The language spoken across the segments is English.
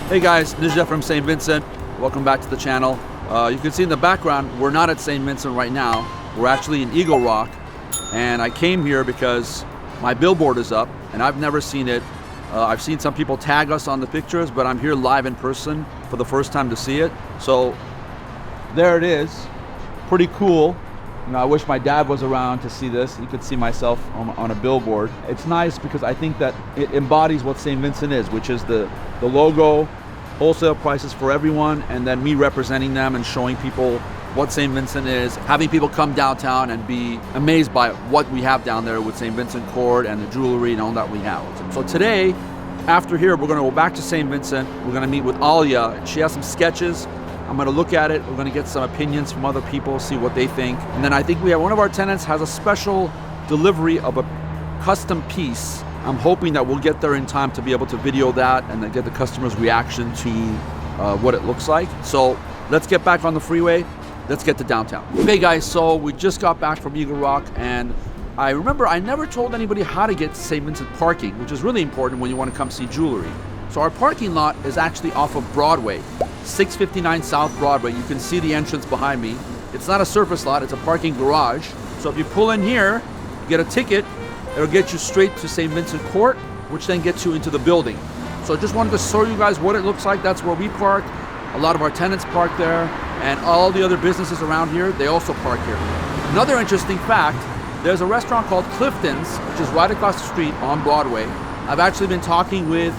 Hey guys, this is Jeff from St. Vincent. Welcome back to the channel. You can see in the background, we're not at St. Vincent right now. We're actually in Eagle Rock. And I came here because my billboard is up and I've never seen it. I've seen some people tag us on the pictures, but I'm here live in person for the first time to see it. So there it is. Pretty cool. You know, I wish my dad was around to see this. You could see myself on a billboard. It's nice because I think that it embodies what St. Vincent is, which is the logo, wholesale prices for everyone, and then me representing them and showing people what St. Vincent is, having people come downtown and be amazed by what we have down there with St. Vincent Court and the jewelry and all that we have. So today, after here, we're gonna go back to St. Vincent. We're gonna meet with Alia. She has some sketches. I'm gonna look at it. We're gonna get some opinions from other people, see what they think. And then I think we have one of our tenants has a special delivery of a custom piece. I'm hoping that we'll get there in time to be able to video that and then get the customer's reaction to what it looks like. So let's get back on the freeway. Let's get to downtown. Hey guys, so we just got back from Eagle Rock, and I remember I never told anybody how to get to St. Vincent parking, which is really important when you want to come see jewelry. So our parking lot is actually off of Broadway, 659 South Broadway. You can see the entrance behind me. It's not a surface lot, it's a parking garage. So if you pull in here, you get a ticket, it'll get you straight to St. Vincent Court, which then gets you into the building. So I just wanted to show you guys what it looks like. That's where we park. A lot of our tenants park there, and all the other businesses around here, they also park here. Another interesting fact, there's a restaurant called Clifton's, which is right across the street on Broadway. I've actually been talking with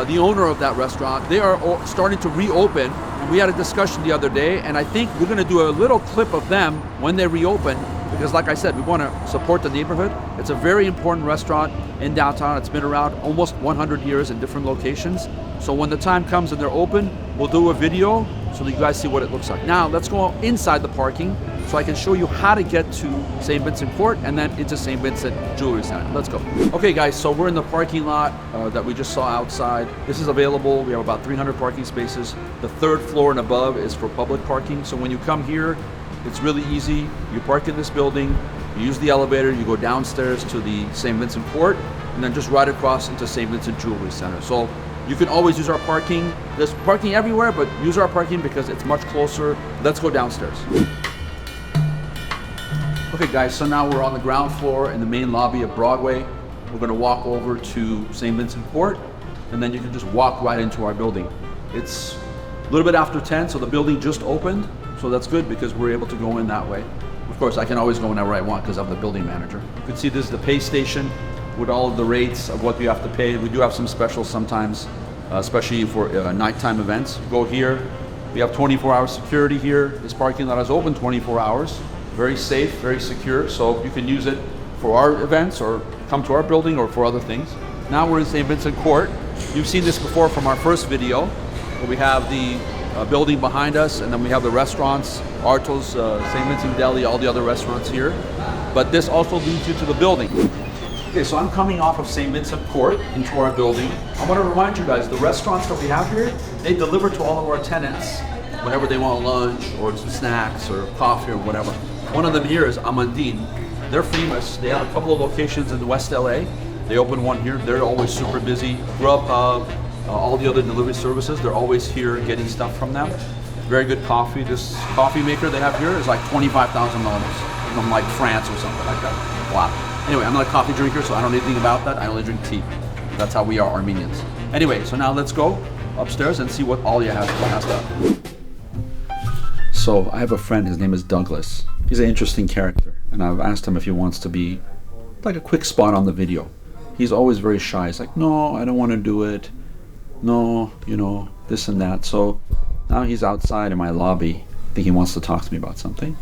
the owner of that restaurant. They are starting to reopen, and we had a discussion the other day, and I think we're gonna do a little clip of them when they reopen, because like I said, we wanna support the neighborhood. It's a very important restaurant in downtown. It's been around almost 100 years in different locations. So when the time comes and they're open, we'll do a video so that you guys see what it looks like. Now let's go inside the parking so I can show you how to get to St. Vincent Court and then into St. Vincent Jewelry Center. Let's go. Okay guys, so we're in the parking lot that we just saw outside. This is available. We have about 300 parking spaces. The third floor and above is for public parking. So when you come here, it's really easy. You park in this building, you use the elevator, you go downstairs to the St. Vincent Court, and then just right across into St. Vincent Jewelry Center. So you can always use our parking. There's parking everywhere, but use our parking because it's much closer. Let's go downstairs. Okay guys, so now we're on the ground floor in the main lobby of Broadway. We're gonna walk over to St. Vincent Court, and then you can just walk right into our building. It's a little bit after 10, so the building just opened. So that's good because we're able to go in that way. Of course, I can always go whenever I want because I'm the building manager. You can see this is the pay station with all of the rates of what you have to pay. We do have some specials sometimes, especially for nighttime events. Go here. We have 24-hour security here. This parking lot is open 24 hours. Very safe, very secure. So you can use it for our events or come to our building or for other things. Now we're in St. Vincent Court. You've seen this before from our first video, where we have the building behind us, and then we have the restaurants, Arto's, St. Vincent Deli, all the other restaurants here. But this also leads you to the building. Okay, so I'm coming off of St. Vincent Court into our building. I want to remind you guys, the restaurants that we have here, they deliver to all of our tenants whenever they want lunch or some snacks or coffee or whatever. One of them here is Amandine. They're famous. They have a couple of locations in West LA. They open one here. They're always super busy. Grubhub, all the other delivery services, they're always here getting stuff from them. Very good coffee. This coffee maker they have here is like $25,000 from like France or something like that. Wow. Anyway, I'm not a coffee drinker, so I don't know anything about that. I only drink tea. That's how we are Armenians. Anyway, so now let's go upstairs and see what Alia has to. So I have a friend, his name is Douglas. He's an interesting character, and I've asked him if he wants to be like a quick spot on the video. He's always very shy. He's like, no, I don't want to do it. No, you know, this and that. So now he's outside in my lobby. I think he wants to talk to me about something.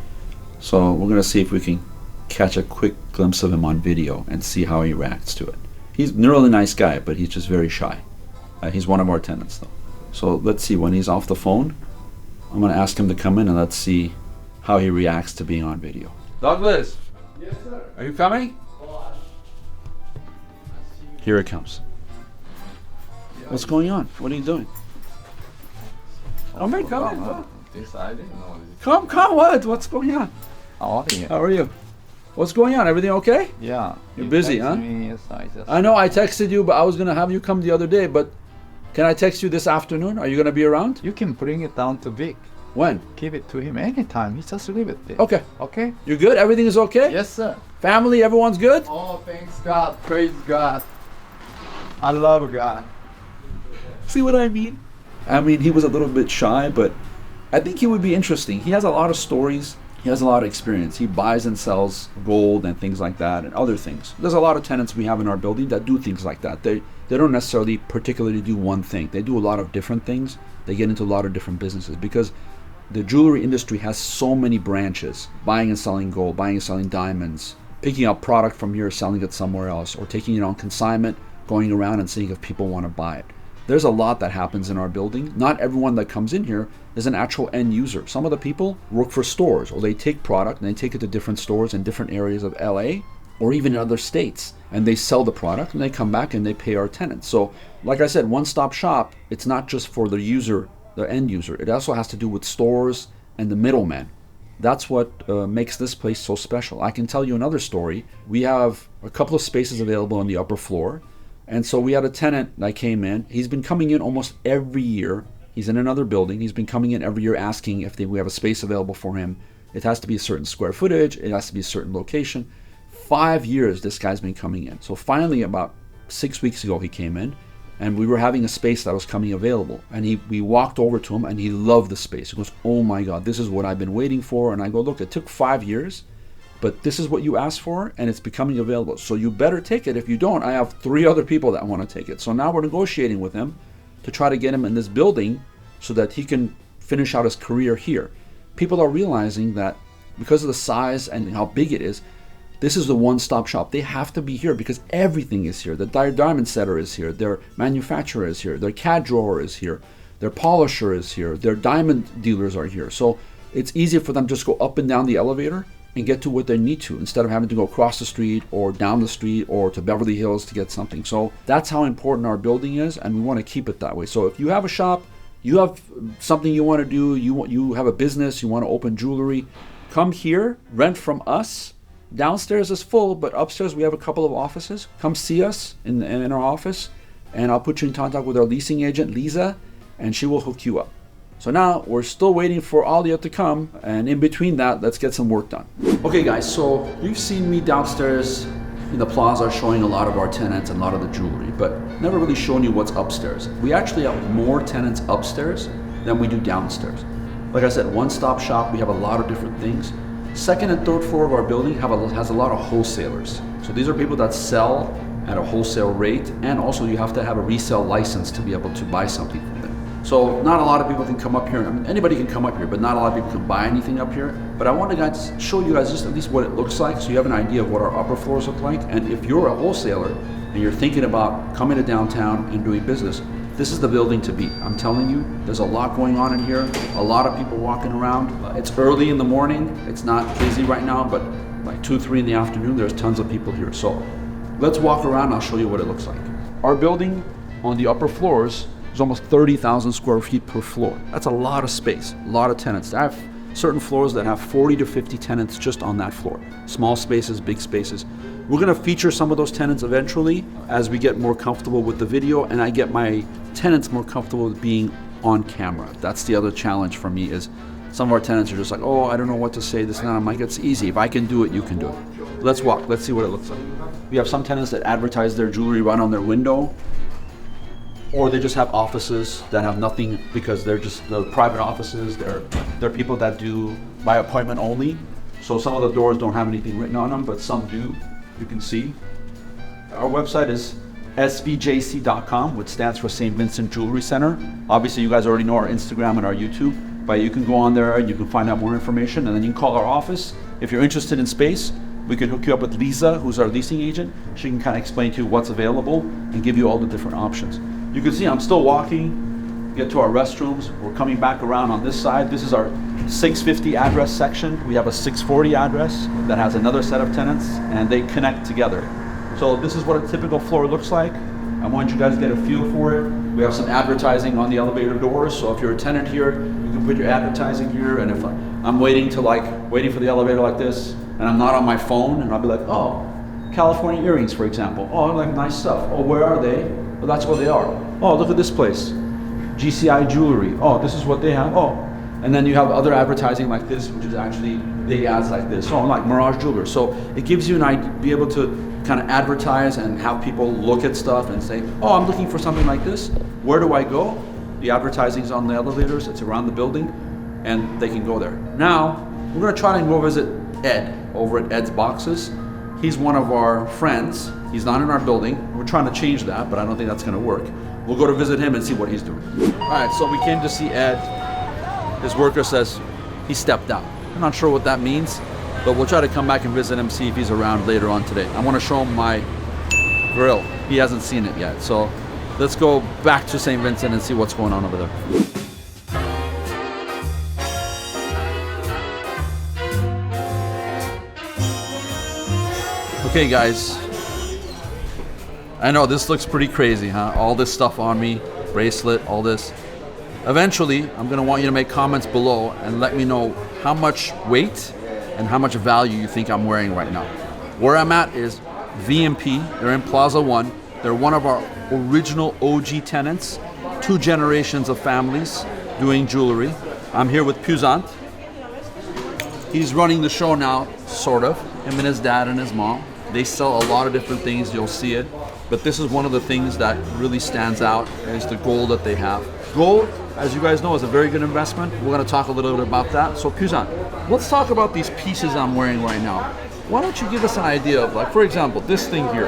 So we're gonna see if we can catch a quick glimpse of him on video and see how he reacts to it. He's a really nice guy, but he's just very shy. He's one of our tenants though. So let's see, when he's off the phone, I'm gonna ask him to come in and let's see how he reacts to being on video. Douglas! Yes, sir. Are you coming? Here it comes. What's going on? What are you doing? Oh man, come in. Deciding? No. Come, what? What's going on? How are you? How are you? What's going on? Everything okay? Yeah. You're busy, huh? Me, yes, I know I texted you, but I was gonna have you come the other day, but Can I text you this afternoon? Are you going to be around? You can bring it down to Vic. When? Give it to him anytime. He just leave it there. Okay. Okay? You're good? Everything is okay? Yes, sir. Family, everyone's good? Oh, thanks God. Praise God. I love God. See what I mean? I mean, he was a little bit shy, but I think he would be interesting. He has a lot of stories. He has a lot of experience. He buys and sells gold and things like that and other things. There's a lot of tenants we have in our building that do things like that. They don't necessarily particularly do one thing. They do a lot of different things. They get into a lot of different businesses because the jewelry industry has so many branches. Buying and selling gold, buying and selling diamonds, picking up product from here, selling it somewhere else, or taking it on consignment, going around and seeing if people want to buy it. There's a lot that happens in our building. Not everyone that comes in here is an actual end user. Some of the people work for stores, or they take product and they take it to different stores in different areas of LA or even in other states, and they sell the product and they come back and they pay our tenants. So like I said, one-stop shop, it's not just for the user, the end user. It also has to do with stores and the middleman. That's what makes this place so special. I can tell you another story. We have a couple of spaces available on the upper floor. And so we had a tenant that came in. He's been coming in almost every year. He's in another building. He's been coming in every year asking if we have a space available for him. It has to be a certain square footage. It has to be a certain location. 5 years this guy's been coming in. So finally about 6 weeks ago he came in and we were having a space that was coming available. And we walked over to him and he loved the space. He goes, oh my God, this is what I've been waiting for. And I go, look, it took 5 years. But this is what you asked for and it's becoming available. So you better take it. If you don't, I have 3 other people that want to take it. So now we're negotiating with him to try to get him in this building so that he can finish out his career here. People are realizing that because of the size and how big it is, this is the one-stop shop. They have to be here because everything is here. The diamond setter is here. Their manufacturer is here. Their CAD drawer is here. Their polisher is here. Their diamond dealers are here. So it's easy for them to just go up and down the elevator and get to what they need to instead of having to go across the street or down the street or to Beverly Hills to get something. So that's how important our building is, and we want to keep it that way. So if you have a shop, you have something you want to do, you have a business, you want to open jewelry, come here, rent from us. Downstairs is full, but upstairs we have a couple of offices. Come see us in our office, and I'll put you in contact with our leasing agent, Lisa, and she will hook you up. So now we're still waiting for Alia to come, and in between that, let's get some work done. Okay guys, so you've seen me downstairs in the plaza showing a lot of our tenants and a lot of the jewelry, but never really shown you what's upstairs. We actually have more tenants upstairs than we do downstairs. Like I said, one-stop shop, we have a lot of different things. Second and third floor of our building has a lot of wholesalers. So these are people that sell at a wholesale rate, and also you have to have a resale license to be able to buy something from them. So not a lot of people can come up here. I mean, anybody can come up here, but not a lot of people can buy anything up here. But I want to show you guys just at least what it looks like so you have an idea of what our upper floors look like. And if you're a wholesaler and you're thinking about coming to downtown and doing business, this is the building to be. I'm telling you, there's a lot going on in here, a lot of people walking around. It's early in the morning. It's not busy right now, but like 2, 3 in the afternoon, there's tons of people here. So let's walk around and I'll show you what it looks like. Our building on the upper floors is almost 30,000 square feet per floor. That's a lot of space, a lot of tenants. I have certain floors that have 40 to 50 tenants just on that floor. Small spaces, big spaces. We're gonna feature some of those tenants eventually as we get more comfortable with the video and I get my tenants more comfortable with being on camera. That's the other challenge for me is some of our tenants are just like, oh, I don't know what to say, this and that. I'm like, it's easy. If I can do it, you can do it. Let's walk, let's see what it looks like. We have some tenants that advertise their jewelry right on their window, or they just have offices that have nothing because they're private offices. They're people that do by appointment only. So some of the doors don't have anything written on them, but some do. You can see. Our website is svjc.com, which stands for St. Vincent Jewelry Center. Obviously, you guys already know our Instagram and our YouTube, but you can go on there and you can find out more information, and then you can call our office. If you're interested in space, we can hook you up with Lisa, who's our leasing agent. She can kind of explain to you what's available and give you all the different options. You can see I'm still walking, get to our restrooms. We're coming back around on this side. This is our 650 address section. We have a 640 address that has another set of tenants, and they connect together. So this is what a typical floor looks like. I want you guys to get a feel for it. We have some advertising on the elevator doors, so if you're a tenant here, you can put your advertising here, and if I'm waiting for the elevator like this, and I'm not on my phone, and I'll be like, oh, California earrings, for example. Oh, like nice stuff. Oh, where are they? Well, that's where they are. Oh, look at this place. GCI Jewelry. Oh, this is what they have. Oh, and then you have other advertising like this, which is actually big ads like this. Oh, like Mirage Jeweler. So it gives you an idea, be able to kind of advertise and have people look at stuff and say, oh, I'm looking for something like this. Where do I go? The advertising's on the elevators. It's around the building, and they can go there. Now we're gonna try and go visit Ed over at Ed's Boxes. He's one of our friends. He's not in our building. We're trying to change that, but I don't think that's gonna work. We'll go to visit him and see what he's doing. All right, so we came to see Ed. His worker says he stepped out. I'm not sure what that means, but we'll try to come back and visit him, see if he's around later on today. I wanna show him my grill. He hasn't seen it yet, so let's go back to St. Vincent and see what's going on over there. Okay guys, I know this looks pretty crazy, huh? All this stuff on me, bracelet, all this. Eventually, I'm gonna want you to make comments below and let me know how much weight and how much value you think I'm wearing right now. Where I'm at is VMP, they're in Plaza 1. They're one of our original OG tenants, 2 generations of families doing jewelry. I'm here with Vincent. He's running the show now, sort of. Him and his dad and his mom. They sell a lot of different things, you'll see it. But this is one of the things that really stands out, is the gold that they have. Gold, as you guys know, is a very good investment. We're gonna talk a little bit about that. So Vincent, let's talk about these pieces I'm wearing right now. Why don't you give us an idea of, like, for example, this thing here.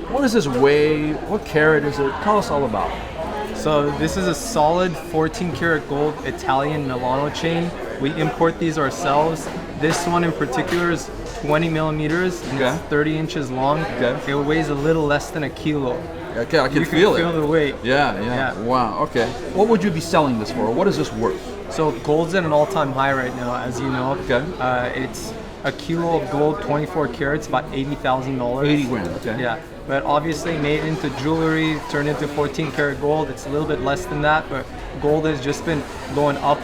What does this weigh? What carat is it? Tell us all about it. So this is a solid 14 karat gold Italian Milano chain. We import these ourselves. This one in particular is 20 millimeters and it's 30 inches long. Okay. It weighs a little less than a kilo. Okay, I can You feel can it. feel the weight. Yeah. Wow, okay. What would you be selling this for? What is this worth? So gold's at an all-time high right now, as you know. Okay. It's a kilo of gold, 24 carats, about $80,000. 80 grand, okay. Yeah, but obviously made into jewelry, turned into 14 karat gold. It's a little bit less than that, but gold has just been going up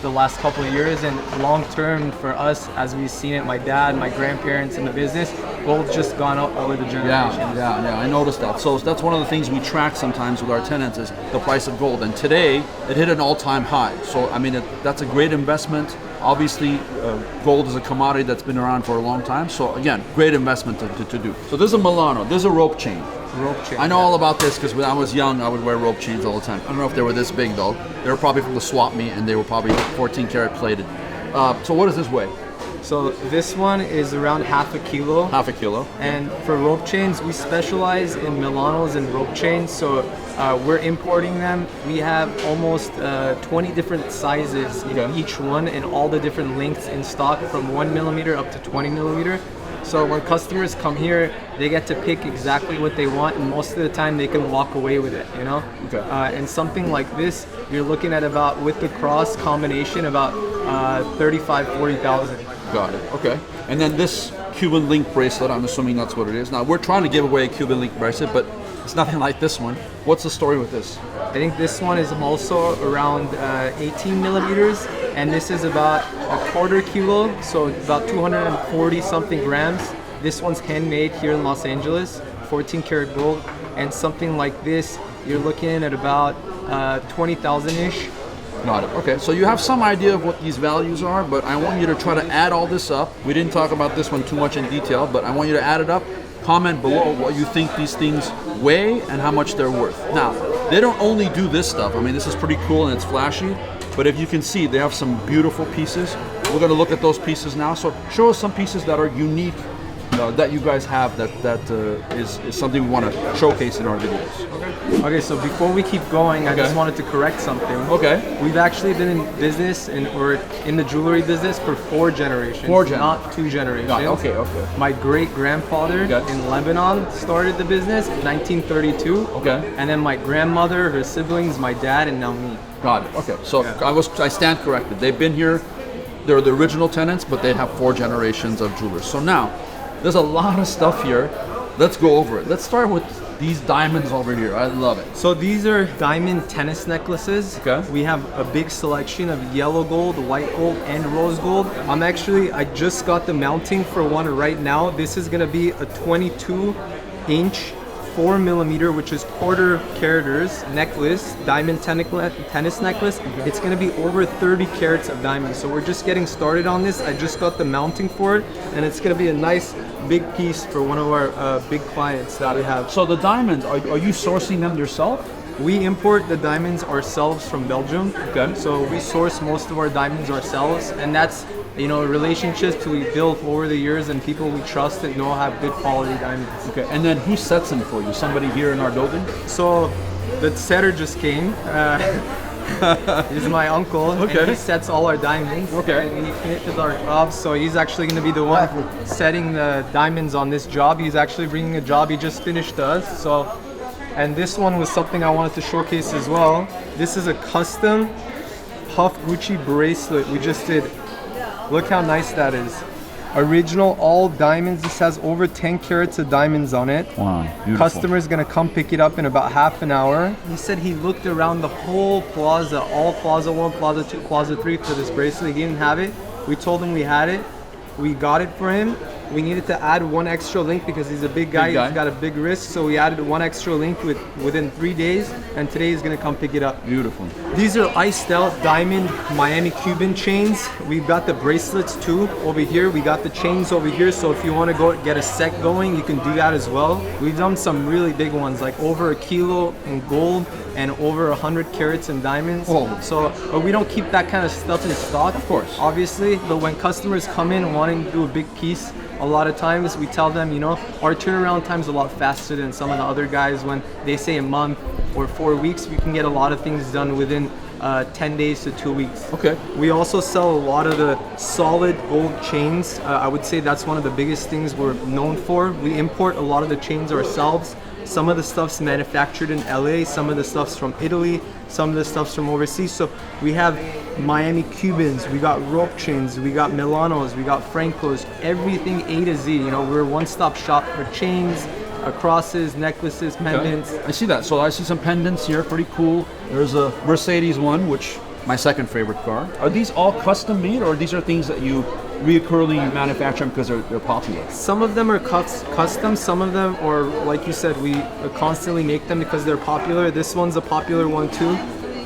the last couple of years, and long term for us, as we've seen it, my dad, my grandparents in the business, gold's just gone up over the generations. Yeah, I noticed that. So that's one of the things we track sometimes with our tenants is the price of gold. And today, it hit an all-time high. So, I mean, that's a great investment. Obviously, gold is a commodity that's been around for a long time. So again, great investment to do. So this is a Milano, this is a rope chain. Rope chain. I know all about this because when I was young, I would wear rope chains all the time. I don't know if they were this big though. They were probably from the swap meet and they were probably 14 karat plated. So what does this weigh? So this one is around half a kilo. Half a kilo. And for rope chains, we specialize in Milanos and rope chains. So we're importing them. We have almost 20 different sizes in each one and all the different lengths in stock from 1 millimeter up to 20 millimeter. So when customers come here, they get to pick exactly what they want, and most of the time they can walk away with it, you know? Okay. And something like this, you're looking at about, with the cross combination, about 35, 40,000. Got it, okay. And then this Cuban link bracelet, I'm assuming that's what it is. Now, we're trying to give away a Cuban link bracelet, but it's nothing like this one. What's the story with this? I think this one is also around 18 millimeters, and this is about a quarter kilo, so about 240 something grams. This one's handmade here in Los Angeles, 14 karat gold, and something like this, you're looking at about 20,000-ish. Got it. Okay, so you have some idea of what these values are, but I want you to try to add all this up. We didn't talk about this one too much in detail, but I want you to add it up. Comment below what you think these things weigh and how much they're worth. Now, they don't only do this stuff. I mean, this is pretty cool and it's flashy, but if you can see, they have some beautiful pieces. We're gonna look at those pieces now. So show us some pieces that are unique that you guys have that is something we want to showcase in our videos. Okay, so before we keep going, I just wanted to correct something. Okay. We've actually been in business or in the jewelry business for 4 generations. 4 generations. Not 2 generations. Okay. My great-grandfather in Lebanon started the business in 1932. Okay. And then my grandmother, her siblings, my dad, and now me. Got it. Okay. So I stand corrected. They've been here. They're the original tenants, but they have 4 generations of jewelers. So now, there's a lot of stuff here. Let's go over it. Let's start with these diamonds over here. I love it. So these are diamond tennis necklaces. Okay. We have a big selection of yellow gold, white gold, and rose gold. I just got the mounting for one right now. This is gonna be a 22-inch 4mm, which is quarter caraters necklace, diamond tennis necklace. It's gonna be over 30 carats of diamonds. So we're just getting started on this. I just got the mounting for it, and it's gonna be a nice big piece for one of our big clients that we have. So the diamonds, are you sourcing them yourself? We import the diamonds ourselves from Belgium. Okay. So we source most of our diamonds ourselves, and that's relationships we built over the years and people we trust that know have good quality diamonds. Okay, and then who sets them for you? Somebody here in our building? So the setter just came. He's my uncle, Okay. and he sets all our diamonds. Okay. And he finishes our jobs, so he's actually going to be the one setting the diamonds on this job. He's actually bringing a job he just finished to us. So, and this one was something I wanted to showcase as well. This is a custom Puff Gucci bracelet we just did. Look how nice that is. Original all diamonds. This has over 10 carats of diamonds on it. Wow, beautiful. Customer's gonna come pick it up in about half an hour. He said he looked around the whole plaza, all Plaza 1, Plaza 2, Plaza 3 for this bracelet. He didn't have it. We told him we had it. We got it for him. We needed to add one extra link because he's a big guy. He's got a big wrist, so we added one extra link within 3 days, and today he's gonna come pick it up. Beautiful. These are iced out diamond Miami Cuban chains. We've got the bracelets too over here. We got the chains over here, so if you want to go get a set going, you can do that as well. We've done some really big ones, like over a kilo in gold and over 100 carats in diamonds. Oh. So, but we don't keep that kind of stuff in stock, Of course. obviously. But when customers come in wanting to do a big piece, a lot of times we tell them, our turnaround time is a lot faster than some of the other guys. When they say a month or 4 weeks, we can get a lot of things done within 10 days to 2 weeks. Okay. We also sell a lot of the solid gold chains. I would say that's one of the biggest things we're known for. We import a lot of the chains ourselves. Some of the stuff's manufactured in LA, some of the stuff's from Italy, some of the stuff's from overseas. So we have Miami Cubans, we got rope chains, we got Milanos, we got Francos, everything A to Z. We're a one-stop shop for chains, crosses, necklaces, pendants. I see that. So I see some pendants here, pretty cool. There's a Mercedes one, which my second favorite car. Are these all custom made, or these are things that you recurrently manufacture because they're popular? Some of them are custom, some of them, or like you said, we constantly make them because they're popular. This one's a popular one too.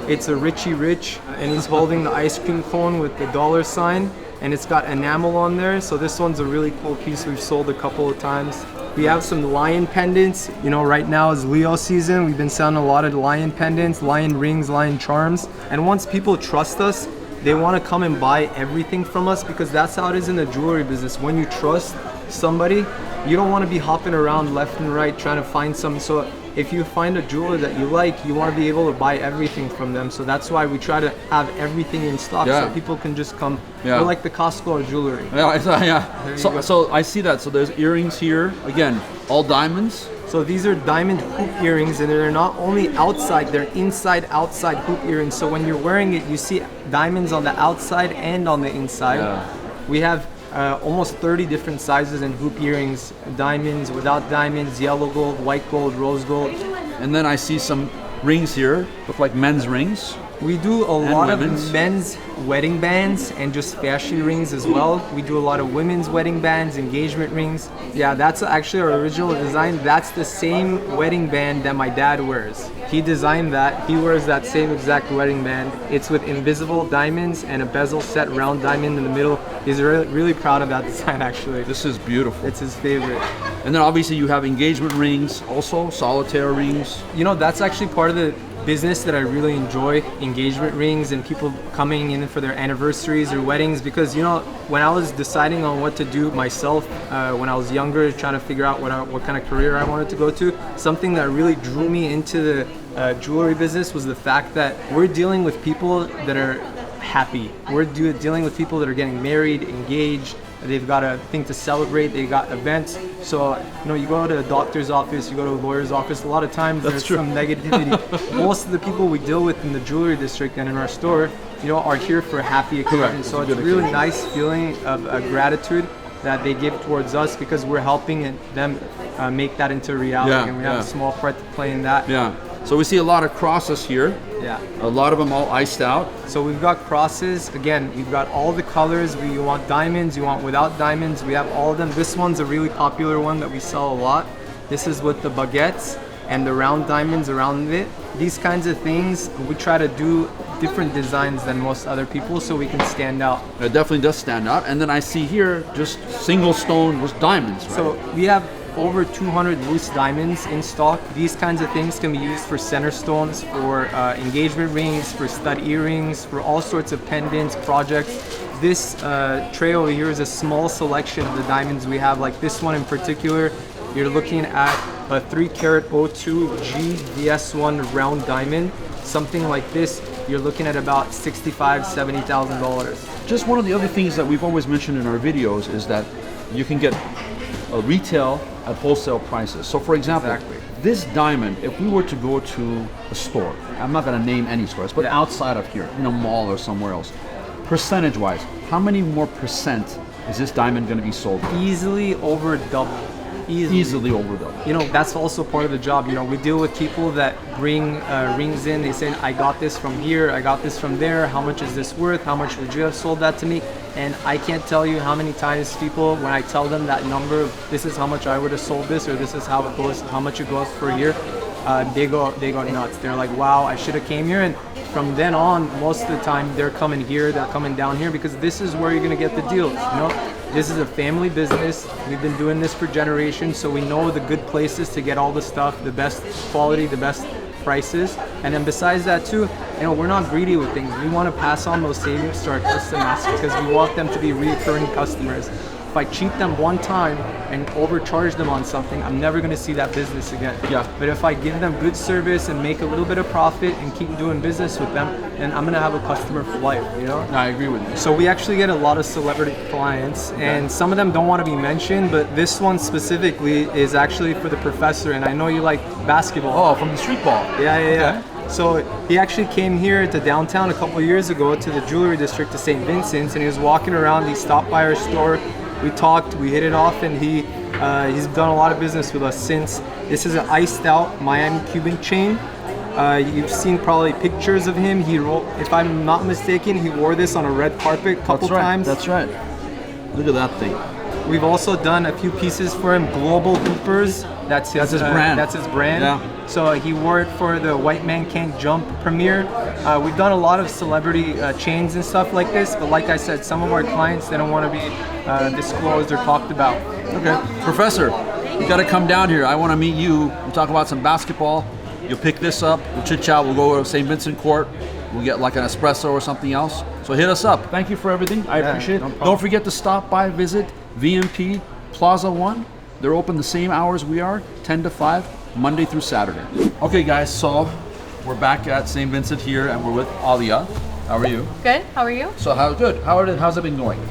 It's a Richie Rich, and he's holding the ice cream cone with the dollar sign, and it's got enamel on there. So this one's a really cool piece we've sold a couple of times. We have some lion pendants. Right now is Leo season. We've been selling a lot of lion pendants, lion rings, lion charms. And once people trust us, they want to come and buy everything from us, because that's how it is in the jewelry business. When you trust somebody, you don't want to be hopping around left and right trying to find something. So if you find a jeweler that you like, you want to be able to buy everything from them. So that's why we try to have everything in stock, so people can just come. Yeah. We're like the Costco of jewelry. Yeah. So I see that. So there's earrings here. Again, all diamonds. So these are diamond hoop earrings, and they're not only outside, they're outside hoop earrings. So when you're wearing it, you see diamonds on the outside and on the inside. Yeah. We have almost 30 different sizes in hoop earrings, diamonds, without diamonds, yellow gold, white gold, rose gold. And then I see some rings here, look like men's rings. We do a lot women's. of men's wedding bands and just fashion rings as well. We do a lot of women's wedding bands, engagement rings. Yeah, that's actually our original design. That's the same wedding band that my dad wears. He designed that. He wears that same exact wedding band. It's with invisible diamonds and a bezel set round diamond in the middle. He's really proud of that design, actually. This is beautiful. It's his favorite. And then obviously you have engagement rings, also solitaire rings. That's actually part of the business that I really enjoy, engagement rings and people coming in for their anniversaries or weddings, because when I was deciding on what to do myself when I was younger, trying to figure out what kind of career I wanted to go to, something that really drew me into the jewelry business was the fact that we're dealing with people that are happy. We're dealing with people that are getting married, engaged. They've got a thing to celebrate. They got events. So you go to a doctor's office, you go to a lawyer's office. A lot of times there's some negativity. Most of the people we deal with in the jewelry district and in our store, are here for happy occasions. So it's a really nice feeling of gratitude that they give towards us because we're helping them make that into reality. Yeah, And we have a small part to play in that. Yeah. So we see a lot of crosses here. Yeah. A lot of them all iced out. So we've got crosses. Again, we've got all the colors. You want diamonds, you want without diamonds. We have all of them. This one's a really popular one that we sell a lot. This is with the baguettes and the round diamonds around it. These kinds of things, we try to do different designs than most other people so we can stand out. It definitely does stand out. And then I see here just single stone with diamonds, right? So we have over 200 loose diamonds in stock. These kinds of things can be used for center stones, for engagement rings, for stud earrings, for all sorts of pendants, projects. This tray over here is a small selection of the diamonds we have. Like this one in particular, you're looking at a 3-carat 02G VS1 round diamond. Something like this, you're looking at about $65,000, $70,000. Just one of the other things that we've always mentioned in our videos is that you can get a retail at wholesale prices. So for example, this diamond, if we were to go to a store, I'm not going to name any stores, but outside of here, in a mall or somewhere else, percentage-wise, how many more percent is this diamond going to be sold? Easily over double. Easily over double. You know, that's also part of the job. You know, we deal with people that bring rings in. They say, I got this from here, I got this from there. How much is this worth? How much would you have sold that to me? And I can't tell you how many times people, when I tell them that number, this is how much I would have sold this, or this is how it goes, how much it goes for here, they go nuts. They're like, wow, I should have came here. And from then on, most of the time, they're coming here, they're coming down here, because this is where you're gonna get the deals, you know? This is a family business. We've been doing this for generations, so we know the good places to get all the stuff, the best quality, the best prices. And then besides that too, you know, we're not greedy with things. We want to pass on those savings to our customers because we want them to be recurring customers. If I cheat them one time and overcharge them on something, I'm never going to see that business again. Yeah. But if I give them good service and make a little bit of profit and keep doing business with them, then I'm going to have a customer for life, you know? I agree with you. So we actually get a lot of celebrity clients, and some of them don't want to be mentioned, but this one specifically is actually for the professor, and I know you like basketball. Oh, from the street ball. Yeah. So he actually came here to downtown a couple of years ago to the jewelry district to St. Vincent's, and he was walking around. He stopped by our store. We talked, we hit it off, and he's done a lot of business with us since. This is an iced out Miami Cuban chain. You've seen probably pictures of him. If I'm not mistaken, he wore this on a red carpet a couple times. That's right. Look at that thing. We've also done a few pieces for him. Global Hoopers. That's his brand. That's his brand. Yeah. So he wore it for the White Man Can't Jump premiere. We've done a lot of celebrity chains and stuff like this, but like I said, some of our clients, they don't want to be disclosed or talked about. Okay. Professor, you got to come down here. I want to meet you. We'll talk about some basketball. You'll pick this up. We'll chit chat. We'll go to St. Vincent Court. We'll get like an espresso or something else. So hit us up. Thank you for everything. I appreciate it. No problem. Don't forget to stop by, visit VMP Plaza 1. They're open the same hours we are, 10 to 5, Monday through Saturday. Okay guys, so we're back at St. Vincent here and we're with Alia. How are you? Good. How are you? So how's it been going?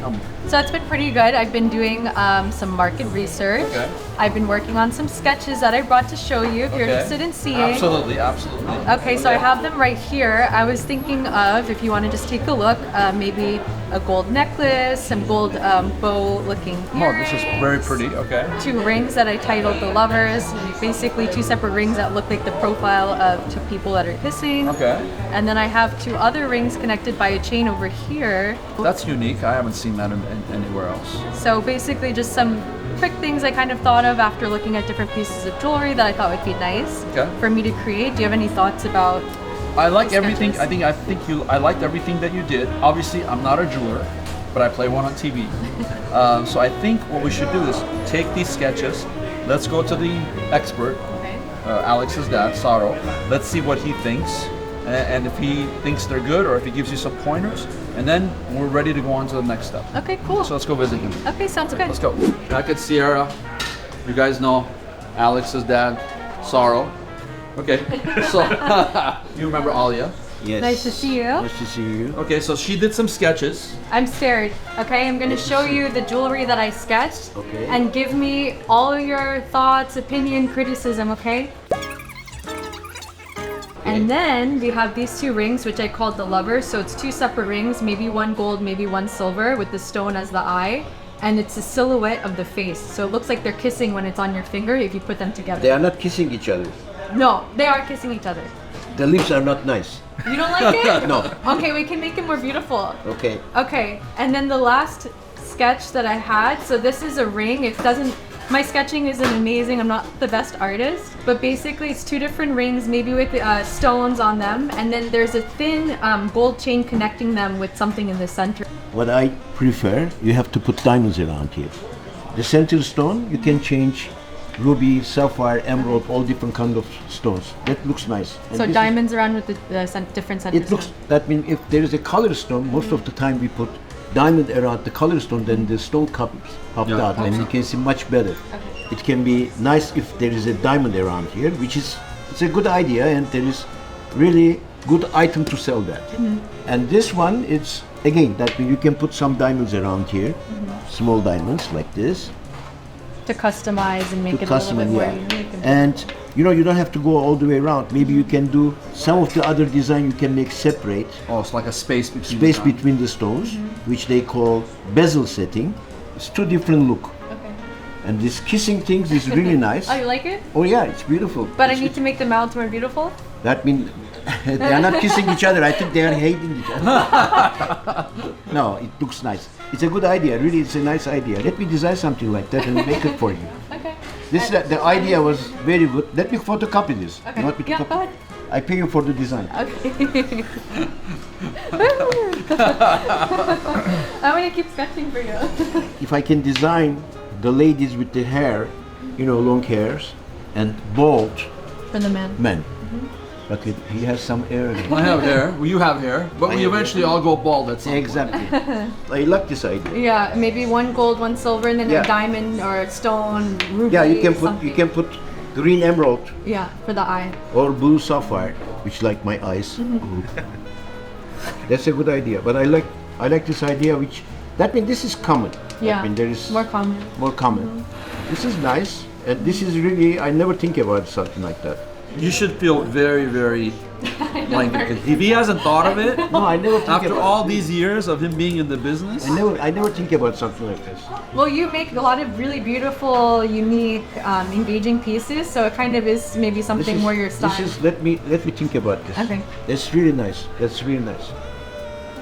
So it's been pretty good. I've been doing some market research. Okay. I've been working on some sketches that I brought to show you if you're interested in seeing. Absolutely. Okay, so I have them right here. I was thinking of, if you want to just take a look, maybe a gold necklace, some gold bow-looking earrings. Oh, this is very pretty. Okay. 2 rings that I titled the lovers. Basically 2 separate rings that look like the profile of 2 people that are kissing. Okay. And then I have 2 other rings connected by a chain over here. That's unique. I haven't seen that anywhere else. So basically just some quick things I kind of thought of after looking at different pieces of jewelry that I thought would be nice for me to create. Do you have any thoughts about? I like everything. I liked everything that you did. Obviously, I'm not a jeweler, but I play one on TV. So I think what we should do is take these sketches. Let's go to the expert, Alex's dad, Saro. Let's see what he thinks, and if he thinks they're good, or if he gives you some pointers. And then we're ready to go on to the next step. Okay, cool. So let's go visit him. Okay, sounds good. Let's go. Back at Sierra. You guys know Alex's dad, Saro. Okay, so you remember Alia? Yes. Nice to see you. Nice to see you. Okay, so she did some sketches. I'm scared. Okay, I'm going to show you the jewelry that I sketched. Okay. And give me all of your thoughts, opinion, criticism, okay? And then we have these 2 rings, which I called the lovers. So it's 2 separate rings, maybe one gold, maybe one silver, with the stone as the eye. and it's a silhouette of the face. So it looks like they're kissing when it's on your finger if you put them together. They are not kissing each other. No, they are kissing each other. The lips are not nice. You don't like it? No. Okay, we can make it more beautiful. Okay. Okay, and then the last sketch that I had, so this is a ring. It doesn't, my sketching isn't amazing. I'm not the best artist, but basically it's two different rings, maybe with stones on them, and then there's a thin gold chain connecting them with something in the center. What I prefer, you have to put diamonds around here. The center stone, you can change ruby, sapphire, emerald, all different kind of stones. That looks nice. And So this diamonds around with the different centers. it looks, that means if there is a color stone, most of the time we put diamond around the color stone, then the stone popped out, and you can see much better. It can be nice if there is a diamond around here, which is, it's a good idea, and there is really good item to sell that. And this one, it's again, that means you can put some diamonds around here, small diamonds like this. To customize and make it a little bit more unique. And you know, you don't have to go all the way around. Maybe you can do some of the other design you can make separate. Oh, it's like a space between Between the stones, which they call bezel setting. It's two different look. Okay. And this kissing things is really nice. Oh, you like it? Oh yeah, it's beautiful. But I need to make the mouths more beautiful? That means they are not kissing each other. I think they are hating each other. No, it looks nice. It's a good idea. Really, it's a nice idea. Let me design something like that and make it for you. Okay. This the idea was very good. Let me photocopy this. Okay. You want me to Yeah, copy? go ahead. I pay you for the design. Okay. I'm gonna keep sketching for you. If I can design the ladies with the hair, you know, long hairs, and bald For the man. men. But he has some hair. I have hair. Well, you have hair, but we have eventually all go bald at some point. Exactly. I like this idea. Yeah, maybe one gold, one silver, and then Yeah. a diamond or a stone, ruby. Yeah, you something. can put green emerald Yeah, for the eye. or blue sapphire, which like my eyes. That's a good idea. But I like this idea, which that means this is common. Yeah. I mean there is More common. more common. This is nice, and this is really, I never think about something like that. You should feel very, very like, if he hasn't thought of it, No, I never think after about all these years of him being in the business, I never think about something like this. Well, you make a lot of really beautiful, unique, engaging pieces, so it kind of is maybe something more your style. This is, let me think about this. Okay. That's really nice. That's really nice.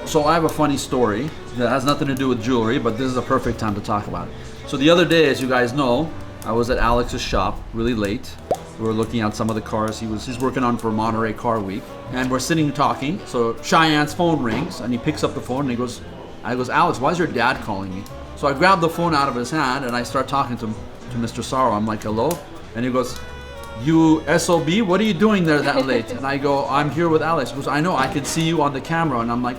So I have a funny story that has nothing to do with jewelry, but this is a perfect time to talk about it. So the other day, as you guys know, I was at Alex's shop really late. We were looking at some of the cars he's working on for Monterey Car Week, and we're sitting talking. So Cheyenne's phone rings, and he picks up the phone and he goes, Alex, why is your dad calling me? So I grab the phone out of his hand and I start talking to Mr. Sorrow. I'm like, hello? And he goes, you SOB, what are you doing there that late? And I go, I'm here with Alex. He goes, I know, I can see you on the camera. And I'm like,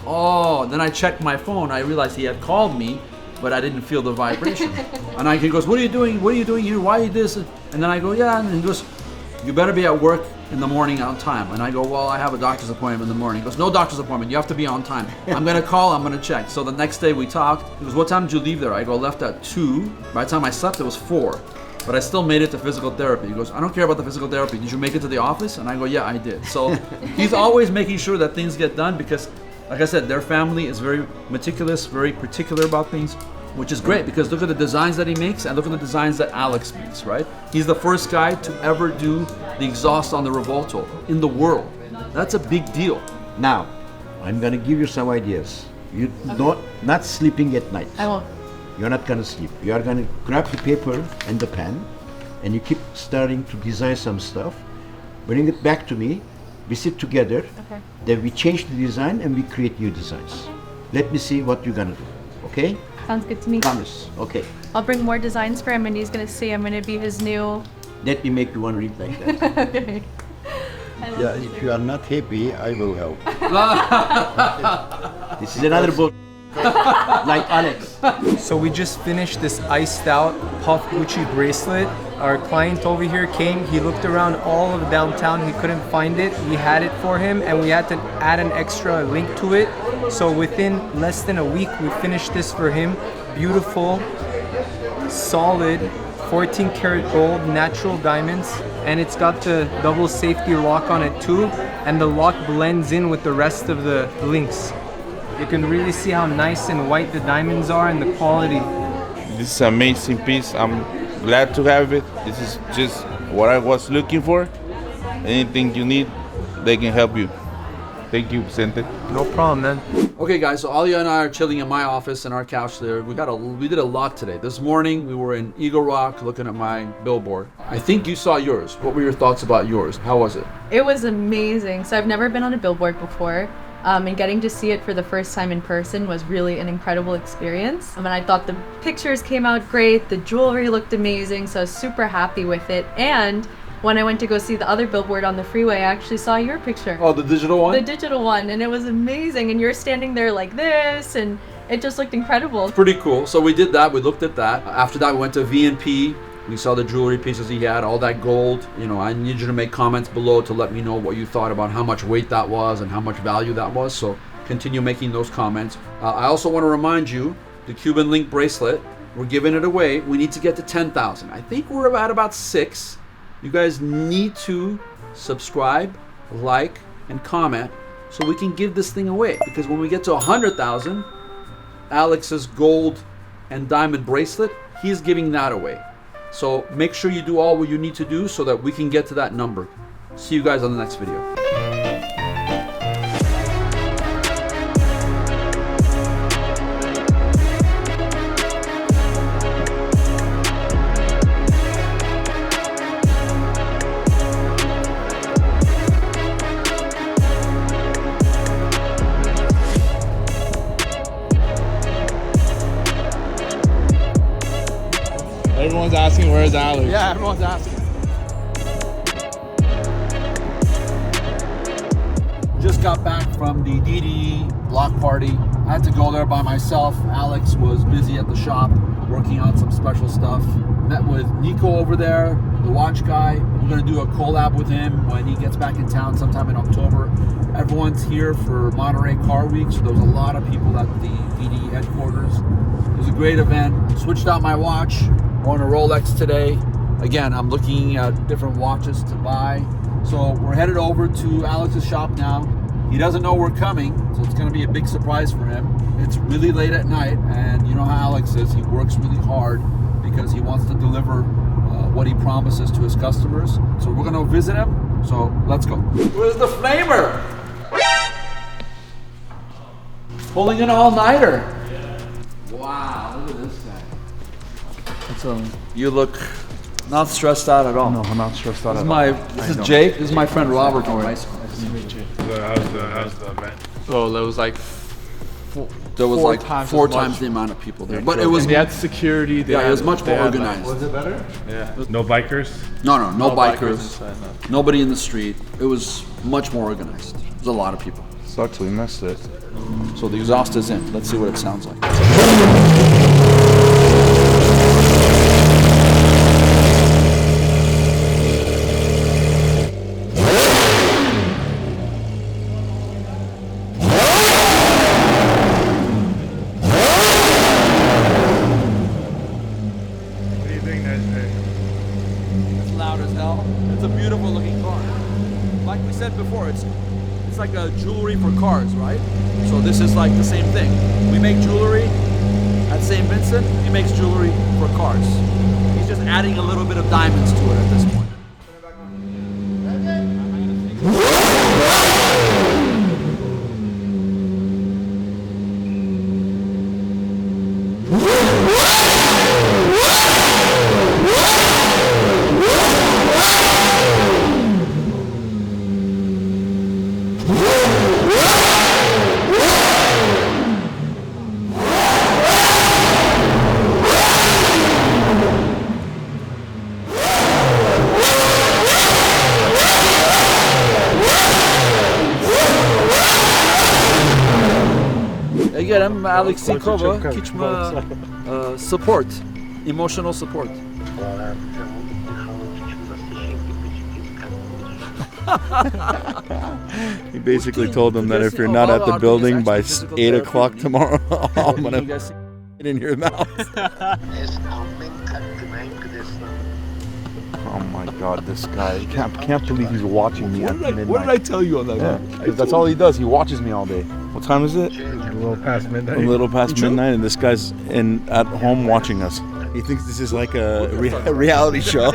oh. Then I checked my phone. I realized he had called me, but I didn't feel the vibration. And he goes, what are you doing? What are you doing here? Why are you this? And then I go, yeah. And he goes, you better be at work in the morning on time. And I go, well, I have a doctor's appointment in the morning. He goes, no doctor's appointment. You have to be on time. I'm going to call. I'm going to check. So the next day we talked. He goes, what time did you leave there? I go, left at 2. By the time I slept, it was 4. But I still made it to physical therapy. He goes, I don't care about the physical therapy. Did you make it to the office? And I go, yeah, I did. So he's always making sure that things get done because, like I said, their family is very meticulous, very particular about things, which is great because look at the designs that he makes and look at the designs that Alex makes, right? He's the first guy to ever do the exhaust on the Revuelto in the world. That's a big deal. Now, I'm gonna give you some ideas. You not sleeping at night. I won't. You're not gonna sleep. You are gonna grab the paper and the pen, and you keep starting to design some stuff. Bring it back to me. We sit together. Okay. Then we change the design and we create new designs. Let me see what you're gonna do. Okay? Sounds good to me. Promise. Okay. I'll bring more designs for him and he's gonna see I'm gonna be his new... Let me make you one ring like that. Okay. Yeah, if you are not happy, I will help. This is another book. Like Alex. So we just finished this iced out Puff Gucci bracelet. Our client over here came, he looked around all of downtown, he couldn't find it. We had it for him and we had to add an extra link to it. So within less than a week, we finished this for him. Beautiful, solid, 14 karat gold, natural diamonds. And it's got the double safety lock on it too. And the lock blends in with the rest of the links. You can really see how nice and white the diamonds are and the quality. This is an amazing piece. I'm glad to have it. This is just what I was looking for. Anything you need, they can help you. Thank you, Vincent. No problem, man. Okay, guys, so Alia and I are chilling in my office in our couch there. We did a lot today. This morning we were in Eagle Rock looking at my billboard. I think you saw yours. What were your thoughts about yours? How was it? It was amazing. So I've never been on a billboard before. And getting to see it for the first time in person was really an incredible experience. And I thought the pictures came out great, the jewelry looked amazing, so I was super happy with it. And when I went to go see the other billboard on the freeway, I actually saw your picture. Oh, the digital one? The digital one, and it was amazing. And you're standing there like this, and it just looked incredible. Pretty cool. So we did that, we looked at that. After that, we went to V&P. We saw the jewelry pieces he had, all that gold. You know, I need you to make comments below to let me know what you thought about how much weight that was and how much value that was. So continue making those comments. I also want to remind you, the Cuban link bracelet, we're giving it away. We need to get to 10,000. I think we're at about 6. You guys need to subscribe, like, and comment so we can give this thing away. Because when we get to 100,000, Alex's gold and diamond bracelet, he's giving that away. So make sure you do all what you need to do so that we can get to that number. See you guys on the next video. Everyone's asking, where's Alex? Yeah, everyone's asking. Just got back from the DDE block party. I had to go there by myself. Alex was busy at the shop working on some special stuff. Met with Nico over there, the watch guy. We're gonna do a collab with him when he gets back in town sometime in October. Everyone's here for Monterey Car Week, so there was a lot of people at the DDE headquarters. It was a great event. Switched out my watch. On a Rolex today. Again, I'm looking at different watches to buy. So we're headed over to Alex's shop now. He doesn't know we're coming, so it's gonna be a big surprise for him. It's really late at night, and you know how Alex is. He works really hard because he wants to deliver what he promises to his customers. So we're gonna visit him, so let's go. Where's the flamer? Pulling an all-nighter. Wow, look at this guy. You look not stressed out at all. No, I'm not stressed out This at is all. this is Jake. This is my friend Robert from high school. How's the event? So there was like There was four like times four as much. times the amount of people there, but it was and they had security. They yeah, it had, was much they more had, organized. Like, Was it better? yeah. No bikers? No bikers, inside, no. nobody in the street. It was much more organized. It was a lot of people. Sucks, we missed it. So the exhaust is in. Let's see what it sounds like. What do you think, Nestor? It's loud as hell. It's a beautiful looking car. Like we said before, it's like a jewelry for cars, right? So this is like the same thing. We make jewelry at St. Vincent. He makes jewelry for cars. He's just adding a little bit of diamonds to it at this point. Again, Alexikova, Kichma support, emotional support. He basically told them that if you're not at the building by 8 o'clock tomorrow, I'm gonna get in your mouth. Oh my God, this guy! I can't believe he's watching me at midnight. What did I tell you on that? Yeah, 'cause that's all he does. He watches me all day. What time is it? A little past midnight. A little past midnight, and this guy's at home watching us. He thinks this is like a reality show.